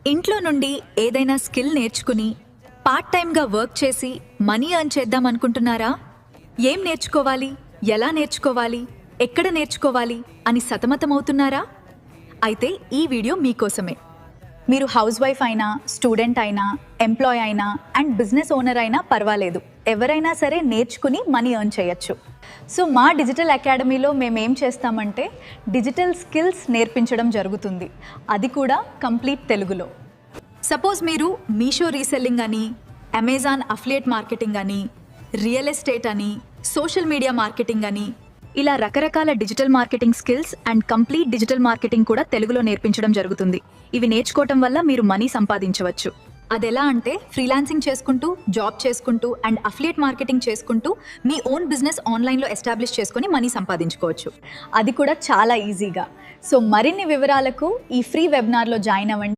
ఇంట్లో నుండి ఏదైనా స్కిల్ నేర్చుకుని పార్ట్ టైంగా వర్క్ చేసి మనీ ఎర్న్ చేద్దాం అనుకుంటున్నారా? ఏం నేర్చుకోవాలి, ఎలా నేర్చుకోవాలి, ఎక్కడ నేర్చుకోవాలి అని సతమతమవుతున్నారా? అయితే ఈ వీడియో మీకోసమే. మీరు హౌస్ వైఫ్ అయినా, స్టూడెంట్ అయినా, ఎంప్లాయ్ అయినా అండ్ బిజినెస్ ఓనర్ అయినా పర్వాలేదు, ఎవరైనా సరే నేర్చుకుని మనీ ఎర్న్ చేయొచ్చు. సో మా డిజిటల్ అకాడమీలో మేము ఏం చేస్తామంటే డిజిటల్ స్కిల్స్ నేర్పించడం జరుగుతుంది, అది కూడా కంప్లీట్ తెలుగులో. సపోజ్ మీరు మీషో రీసెల్లింగ్ అని, అమెజాన్ అఫిలియేట్ మార్కెటింగ్ అని, రియల్ ఎస్టేట్ అని, సోషల్ మీడియా మార్కెటింగ్ అని, ఇలా రకరకాల digital marketing skills and complete digital marketing కూడా తెలుగులో నేర్పించడం జరుగుతుంది. ఇవి నేర్చుకోవటం వల్ల మీరు మనీ సంపాదించవచ్చు. అదెలా అంటే ఫ్రీలాన్సింగ్ చేసుకుంటూ, జాబ్ చేసుకుంటూ అండ్ అఫిలియేట్ మార్కెటింగ్ చేసుకుంటూ మీ ఓన్ బిజినెస్ ఆన్లైన్లో ఎస్టాబ్లిష్ చేసుకుని మనీ సంపాదించుకోవచ్చు, అది కూడా చాలా ఈజీగా. సో మరిన్ని వివరాలకు ఈ ఫ్రీ వెబినార్లో జాయిన్ అవ్వండి.